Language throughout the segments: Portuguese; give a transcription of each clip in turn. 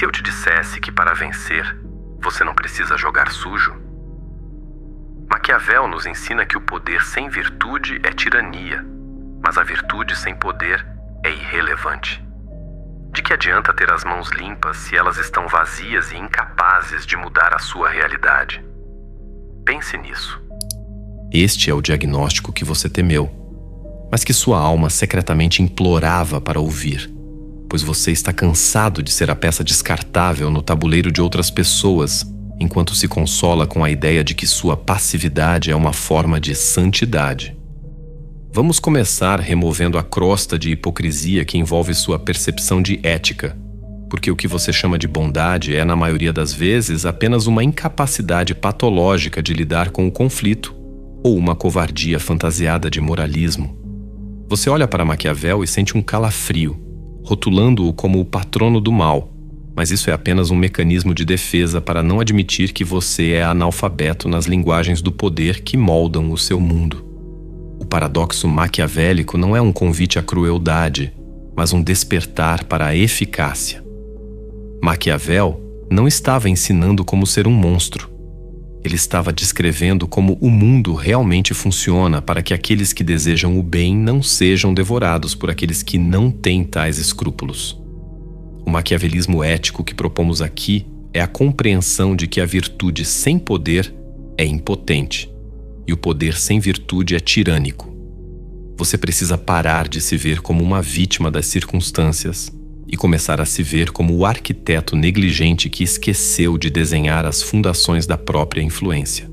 se eu te dissesse que para vencer, você não precisa jogar sujo? Maquiavel nos ensina que o poder sem virtude é tirania, mas a virtude sem poder é irrelevante. De que adianta ter as mãos limpas se elas estão vazias e incapazes de mudar a sua realidade? Pense nisso. Este é o diagnóstico que você temeu, mas que sua alma secretamente implorava para ouvir, pois você está cansado de ser a peça descartável no tabuleiro de outras pessoas, enquanto se consola com a ideia de que sua passividade é uma forma de santidade. Vamos começar removendo a crosta de hipocrisia que envolve sua percepção de ética, porque o que você chama de bondade é, na maioria das vezes, apenas uma incapacidade patológica de lidar com o conflito, ou uma covardia fantasiada de moralismo. Você olha para Maquiavel e sente um calafrio, rotulando-o como o patrono do mal, mas isso é apenas um mecanismo de defesa para não admitir que você é analfabeto nas linguagens do poder que moldam o seu mundo. O paradoxo maquiavélico não é um convite à crueldade, mas um despertar para a eficácia. Maquiavel não estava ensinando como ser um monstro. Ele estava descrevendo como o mundo realmente funciona para que aqueles que desejam o bem não sejam devorados por aqueles que não têm tais escrúpulos. O maquiavelismo ético que propomos aqui é a compreensão de que a virtude sem poder é impotente e o poder sem virtude é tirânico. Você precisa parar de se ver como uma vítima das circunstâncias e começar a se ver como o arquiteto negligente que esqueceu de desenhar as fundações da própria influência.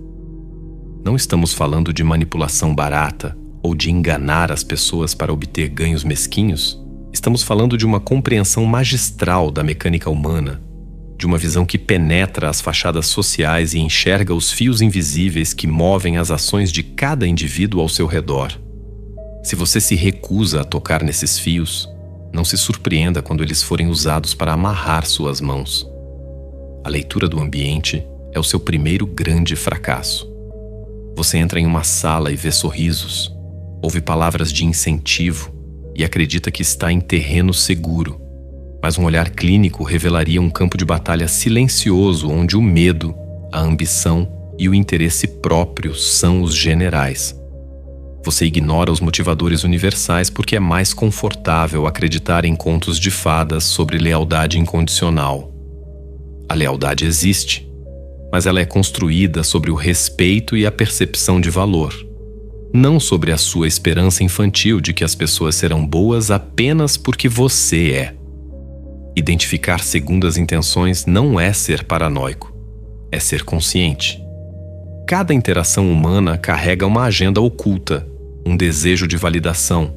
Não estamos falando de manipulação barata ou de enganar as pessoas para obter ganhos mesquinhos. Estamos falando de uma compreensão magistral da mecânica humana, de uma visão que penetra as fachadas sociais e enxerga os fios invisíveis que movem as ações de cada indivíduo ao seu redor. Se você se recusa a tocar nesses fios, não se surpreenda quando eles forem usados para amarrar suas mãos. A leitura do ambiente é o seu primeiro grande fracasso. Você entra em uma sala e vê sorrisos, ouve palavras de incentivo e acredita que está em terreno seguro, mas um olhar clínico revelaria um campo de batalha silencioso onde o medo, a ambição e o interesse próprio são os generais. Você ignora os motivadores universais porque é mais confortável acreditar em contos de fadas sobre lealdade incondicional. A lealdade existe, mas ela é construída sobre o respeito e a percepção de valor, não sobre a sua esperança infantil de que as pessoas serão boas apenas porque você é. Identificar segundas intenções não é ser paranoico, é ser consciente. Cada interação humana carrega uma agenda oculta, um desejo de validação,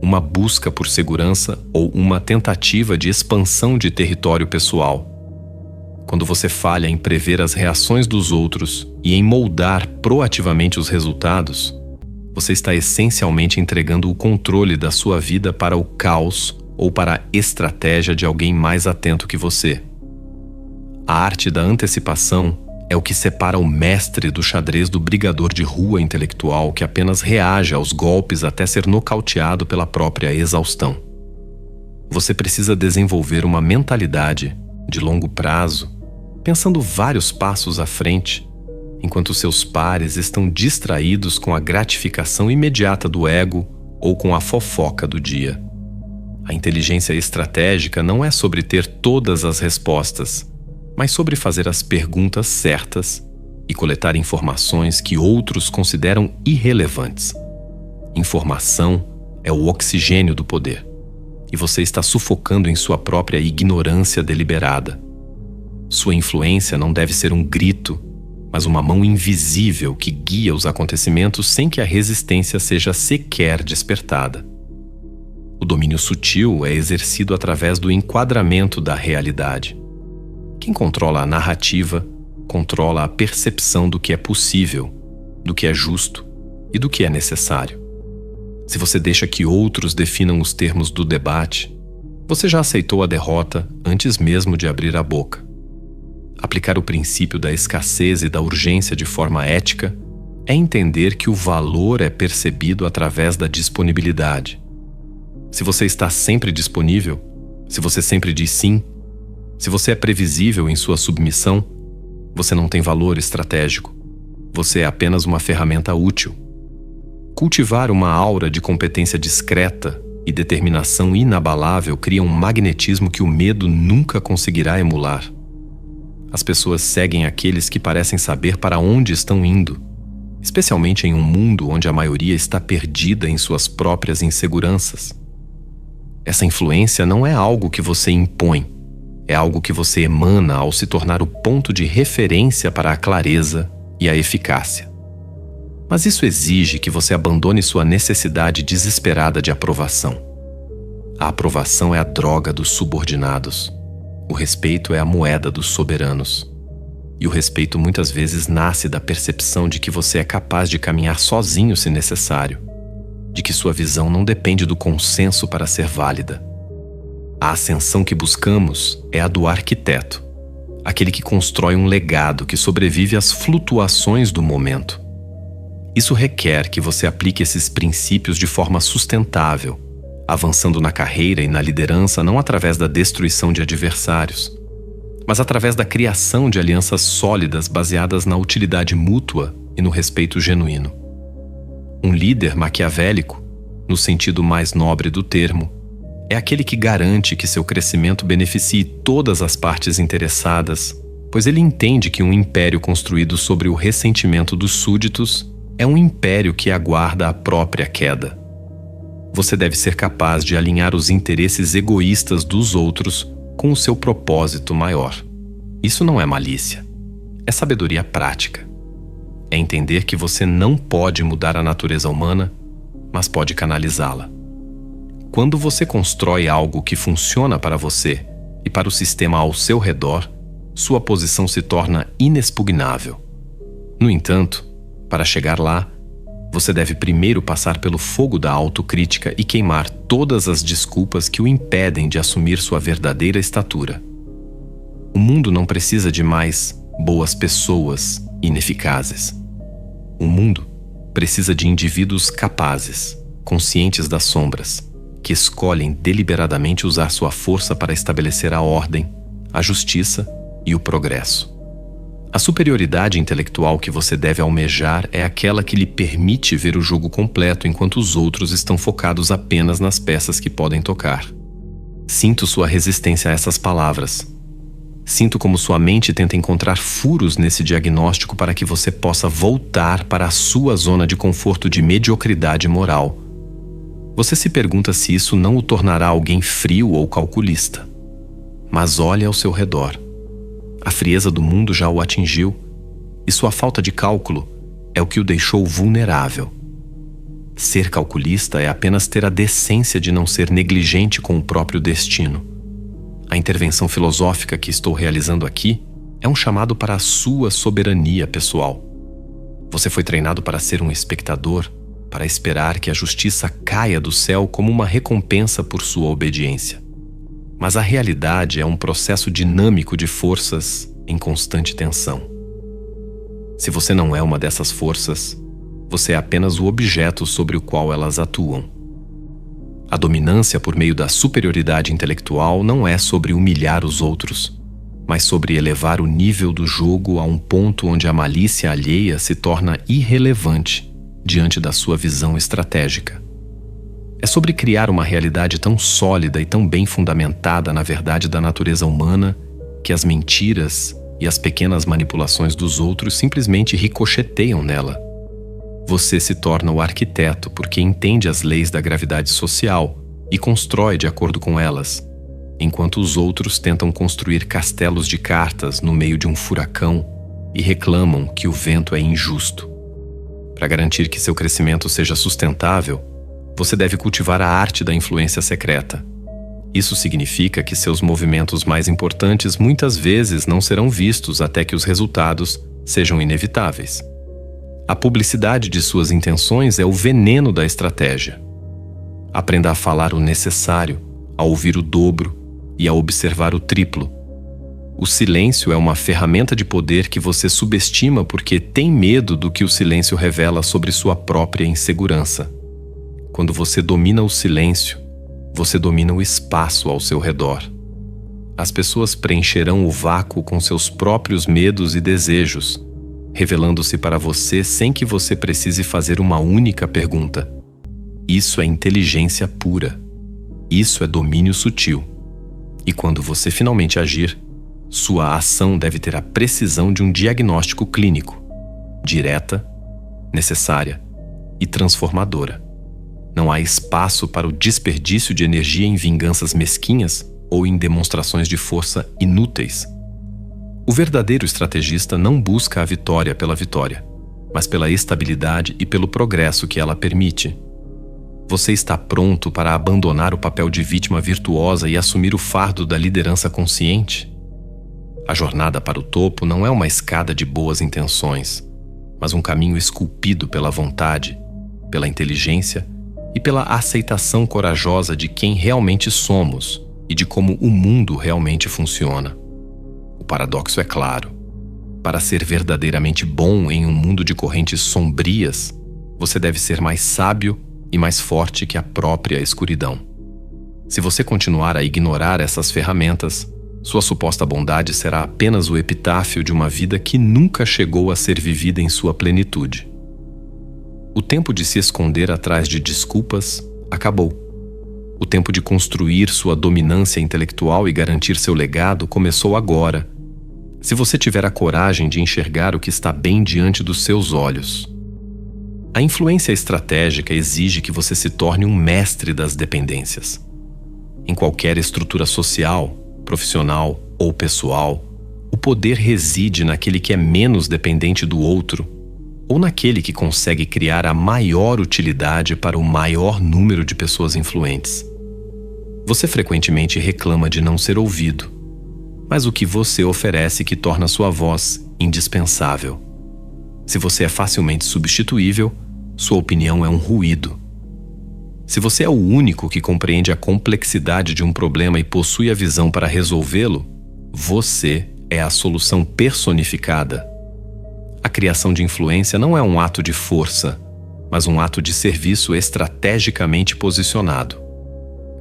uma busca por segurança ou uma tentativa de expansão de território pessoal. Quando você falha em prever as reações dos outros e em moldar proativamente os resultados, você está essencialmente entregando o controle da sua vida para o caos ou para a estratégia de alguém mais atento que você. A arte da antecipação é o que separa o mestre do xadrez do brigador de rua intelectual que apenas reage aos golpes até ser nocauteado pela própria exaustão. Você precisa desenvolver uma mentalidade de longo prazo, pensando vários passos à frente, enquanto seus pares estão distraídos com a gratificação imediata do ego ou com a fofoca do dia. A inteligência estratégica não é sobre ter todas as respostas, mas sobre fazer as perguntas certas e coletar informações que outros consideram irrelevantes. Informação é o oxigênio do poder, e você está sufocando em sua própria ignorância deliberada. Sua influência não deve ser um grito, mas uma mão invisível que guia os acontecimentos sem que a resistência seja sequer despertada. O domínio sutil é exercido através do enquadramento da realidade. Quem controla a narrativa, controla a percepção do que é possível, do que é justo e do que é necessário. Se você deixa que outros definam os termos do debate, você já aceitou a derrota antes mesmo de abrir a boca. Aplicar o princípio da escassez e da urgência de forma ética é entender que o valor é percebido através da disponibilidade. Se você está sempre disponível, se você sempre diz sim, Se você é previsível em sua submissão, você não tem valor estratégico. Você é apenas uma ferramenta útil. Cultivar uma aura de competência discreta e determinação inabalável cria um magnetismo que o medo nunca conseguirá emular. As pessoas seguem aqueles que parecem saber para onde estão indo, especialmente em um mundo onde a maioria está perdida em suas próprias inseguranças. Essa influência não é algo que você impõe, é algo que você emana ao se tornar o ponto de referência para a clareza e a eficácia. Mas isso exige que você abandone sua necessidade desesperada de aprovação. A aprovação é a droga dos subordinados. O respeito é a moeda dos soberanos. E o respeito muitas vezes nasce da percepção de que você é capaz de caminhar sozinho se necessário, de que sua visão não depende do consenso para ser válida. A ascensão que buscamos é a do arquiteto, aquele que constrói um legado que sobrevive às flutuações do momento. Isso requer que você aplique esses princípios de forma sustentável, avançando na carreira e na liderança não através da destruição de adversários, mas através da criação de alianças sólidas baseadas na utilidade mútua e no respeito genuíno. Um líder maquiavélico, no sentido mais nobre do termo, é aquele que garante que seu crescimento beneficie todas as partes interessadas, pois ele entende que um império construído sobre o ressentimento dos súditos é um império que aguarda a própria queda. Você deve ser capaz de alinhar os interesses egoístas dos outros com o seu propósito maior. Isso não é malícia, é sabedoria prática. É entender que você não pode mudar a natureza humana, mas pode canalizá-la. Quando você constrói algo que funciona para você e para o sistema ao seu redor, sua posição se torna inexpugnável. No entanto, para chegar lá, você deve primeiro passar pelo fogo da autocrítica e queimar todas as desculpas que o impedem de assumir sua verdadeira estatura. O mundo não precisa de mais boas pessoas ineficazes. O mundo precisa de indivíduos capazes, conscientes das sombras, que escolhem deliberadamente usar sua força para estabelecer a ordem, a justiça e o progresso. A superioridade intelectual que você deve almejar é aquela que lhe permite ver o jogo completo enquanto os outros estão focados apenas nas peças que podem tocar. Sinto sua resistência a essas palavras. Sinto como sua mente tenta encontrar furos nesse diagnóstico para que você possa voltar para a sua zona de conforto de mediocridade moral. Você se pergunta se isso não o tornará alguém frio ou calculista. Mas olhe ao seu redor. A frieza do mundo já o atingiu, e sua falta de cálculo é o que o deixou vulnerável. Ser calculista é apenas ter a decência de não ser negligente com o próprio destino. A intervenção filosófica que estou realizando aqui é um chamado para a sua soberania pessoal. Você foi treinado para ser um espectador, para esperar que a justiça caia do céu como uma recompensa por sua obediência. Mas a realidade é um processo dinâmico de forças em constante tensão. Se você não é uma dessas forças, você é apenas o objeto sobre o qual elas atuam. A dominância por meio da superioridade intelectual não é sobre humilhar os outros, mas sobre elevar o nível do jogo a um ponto onde a malícia alheia se torna irrelevante diante da sua visão estratégica. É sobre criar uma realidade tão sólida e tão bem fundamentada na verdade da natureza humana que as mentiras e as pequenas manipulações dos outros simplesmente ricocheteiam nela. Você se torna o arquiteto porque entende as leis da gravidade social e constrói de acordo com elas, enquanto os outros tentam construir castelos de cartas no meio de um furacão e reclamam que o vento é injusto. Para garantir que seu crescimento seja sustentável, você deve cultivar a arte da influência secreta. Isso significa que seus movimentos mais importantes muitas vezes não serão vistos até que os resultados sejam inevitáveis. A publicidade de suas intenções é o veneno da estratégia. Aprenda a falar o necessário, a ouvir o dobro e a observar o triplo. O silêncio é uma ferramenta de poder que você subestima porque tem medo do que o silêncio revela sobre sua própria insegurança. Quando você domina o silêncio, você domina o espaço ao seu redor. as pessoas preencherão o vácuo com seus próprios medos e desejos, revelando-se para você sem que você precise fazer uma única pergunta. Isso é inteligência pura. Isso é domínio sutil. E quando você finalmente agir, sua ação deve ter a precisão de um diagnóstico clínico, direta, necessária e transformadora. Não há espaço para o desperdício de energia em vinganças mesquinhas ou em demonstrações de força inúteis. O verdadeiro estrategista não busca a vitória pela vitória, mas pela estabilidade e pelo progresso que ela permite. Você está pronto para abandonar o papel de vítima virtuosa e assumir o fardo da liderança consciente? A jornada para o topo não é uma escada de boas intenções, mas um caminho esculpido pela vontade, pela inteligência e pela aceitação corajosa de quem realmente somos e de como o mundo realmente funciona. O paradoxo é claro. Para ser verdadeiramente bom em um mundo de correntes sombrias, você deve ser mais sábio e mais forte que a própria escuridão. Se você continuar a ignorar essas ferramentas, sua suposta bondade será apenas o epitáfio de uma vida que nunca chegou a ser vivida em sua plenitude. O tempo de se esconder atrás de desculpas acabou. O tempo de construir sua dominância intelectual e garantir seu legado começou agora, se você tiver a coragem de enxergar o que está bem diante dos seus olhos. A influência estratégica exige que você se torne um mestre das dependências. Em qualquer estrutura social, profissional ou pessoal, o poder reside naquele que é menos dependente do outro ou naquele que consegue criar a maior utilidade para o maior número de pessoas influentes. Você frequentemente reclama de não ser ouvido, mas o que você oferece que torna sua voz indispensável? Se você é facilmente substituível, sua opinião é um ruído. Se você é o único que compreende a complexidade de um problema e possui a visão para resolvê-lo, você é a solução personificada. A criação de influência não é um ato de força, mas um ato de serviço estrategicamente posicionado.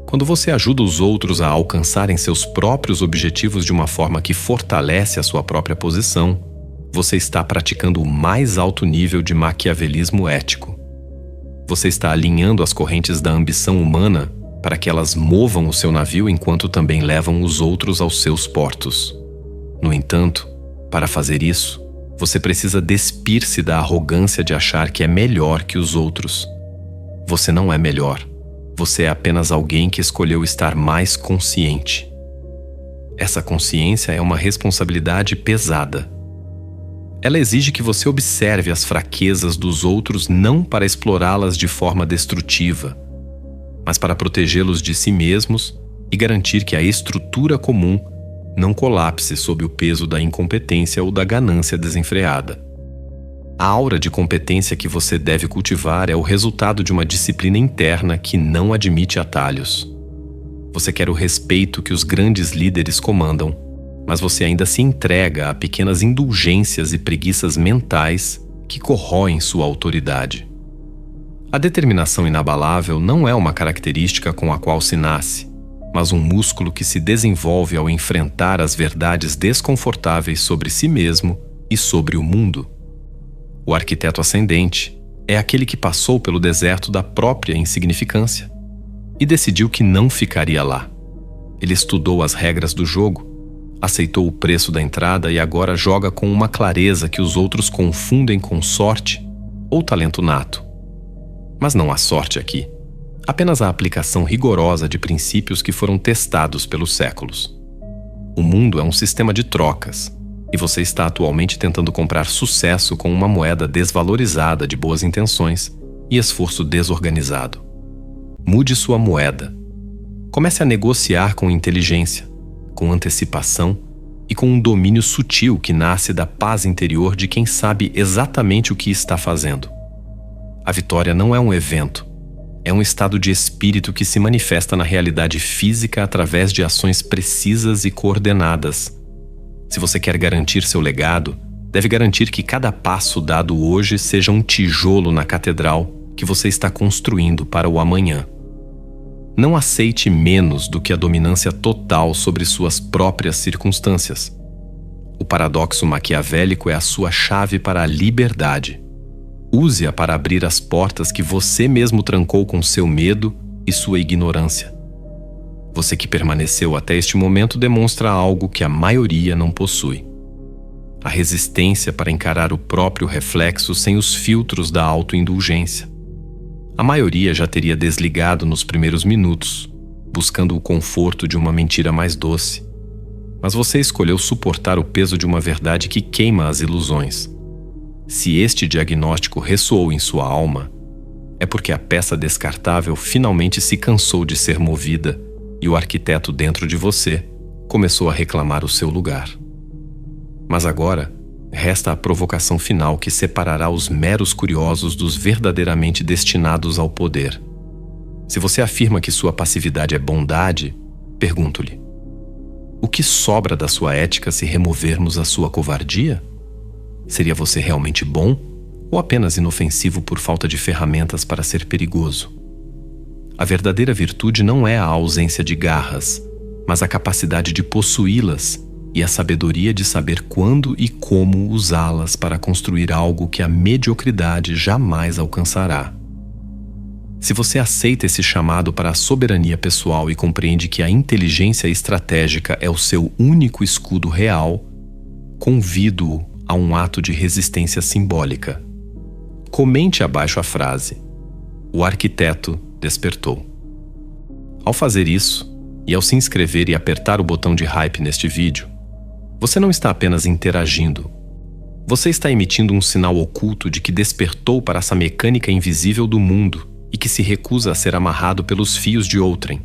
Quando você ajuda os outros a alcançarem seus próprios objetivos de uma forma que fortalece a sua própria posição, você está praticando o mais alto nível de maquiavelismo ético. Você está alinhando as correntes da ambição humana para que elas movam o seu navio enquanto também levam os outros aos seus portos. No entanto, para fazer isso, você precisa despir-se da arrogância de achar que é melhor que os outros. Você não é melhor. Você é apenas alguém que escolheu estar mais consciente. Essa consciência é uma responsabilidade pesada. Ela exige que você observe as fraquezas dos outros não para explorá-las de forma destrutiva, mas para protegê-los de si mesmos e garantir que a estrutura comum não colapse sob o peso da incompetência ou da ganância desenfreada. A aura de competência que você deve cultivar é o resultado de uma disciplina interna que não admite atalhos. Você quer o respeito que os grandes líderes comandam, mas você ainda se entrega a pequenas indulgências e preguiças mentais que corroem sua autoridade. A determinação inabalável não é uma característica com a qual se nasce, mas um músculo que se desenvolve ao enfrentar as verdades desconfortáveis sobre si mesmo e sobre o mundo. O arquiteto ascendente é aquele que passou pelo deserto da própria insignificância e decidiu que não ficaria lá. Ele estudou as regras do jogo, aceitou o preço da entrada e agora joga com uma clareza que os outros confundem com sorte ou talento nato. Mas não há sorte aqui, apenas a aplicação rigorosa de princípios que foram testados pelos séculos. O mundo é um sistema de trocas, e você está atualmente tentando comprar sucesso com uma moeda desvalorizada de boas intenções e esforço desorganizado. Mude sua moeda. Comece a negociar com inteligência, com antecipação e com um domínio sutil que nasce da paz interior de quem sabe exatamente o que está fazendo. A vitória não é um evento, é um estado de espírito que se manifesta na realidade física através de ações precisas e coordenadas. Se você quer garantir seu legado, deve garantir que cada passo dado hoje seja um tijolo na catedral que você está construindo para o amanhã. Não aceite menos do que a dominância total sobre suas próprias circunstâncias. O paradoxo maquiavélico é a sua chave para a liberdade. Use-a para abrir as portas que você mesmo trancou com seu medo e sua ignorância. Você que permaneceu até este momento demonstra algo que a maioria não possui: a resistência para encarar o próprio reflexo sem os filtros da autoindulgência. A maioria já teria desligado nos primeiros minutos, buscando o conforto de uma mentira mais doce. Mas você escolheu suportar o peso de uma verdade que queima as ilusões. Se este diagnóstico ressoou em sua alma, é porque a peça descartável finalmente se cansou de ser movida e o arquiteto dentro de você começou a reclamar o seu lugar. Mas agora, resta a provocação final que separará os meros curiosos dos verdadeiramente destinados ao poder. Se você afirma que sua passividade é bondade, pergunto-lhe: o que sobra da sua ética se removermos a sua covardia? Seria você realmente bom ou apenas inofensivo por falta de ferramentas para ser perigoso? A verdadeira virtude não é a ausência de garras, mas a capacidade de possuí-las e a sabedoria de saber quando e como usá-las para construir algo que a mediocridade jamais alcançará. Se você aceita esse chamado para a soberania pessoal e compreende que a inteligência estratégica é o seu único escudo real, convido-o a um ato de resistência simbólica. Comente abaixo a frase: o arquiteto despertou. Ao fazer isso, e ao se inscrever e apertar o botão de hype neste vídeo, você não está apenas interagindo. Você está emitindo um sinal oculto de que despertou para essa mecânica invisível do mundo e que se recusa a ser amarrado pelos fios de outrem.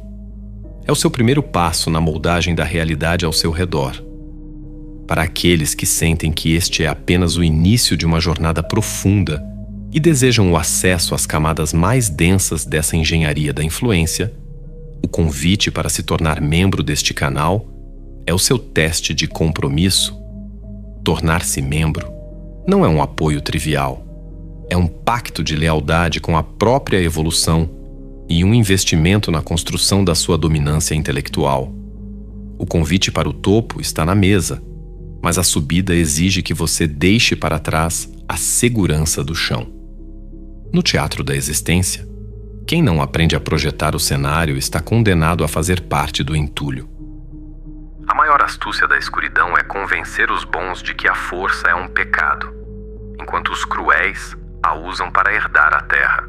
É o seu primeiro passo na moldagem da realidade ao seu redor. Para aqueles que sentem que este é apenas o início de uma jornada profunda e desejam o acesso às camadas mais densas dessa engenharia da influência, o convite para se tornar membro deste canal é o seu teste de compromisso. Tornar-se membro não é um apoio trivial. É um pacto de lealdade com a própria evolução e um investimento na construção da sua dominância intelectual. O convite para o topo está na mesa, mas a subida exige que você deixe para trás a segurança do chão. No teatro da existência, quem não aprende a projetar o cenário está condenado a fazer parte do entulho. A maior astúcia da escuridão é convencer os bons de que a força é um pecado, enquanto os cruéis a usam para herdar a terra.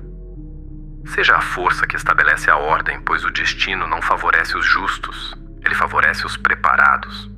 Seja a força que estabelece a ordem, pois o destino não favorece os justos, ele favorece os preparados.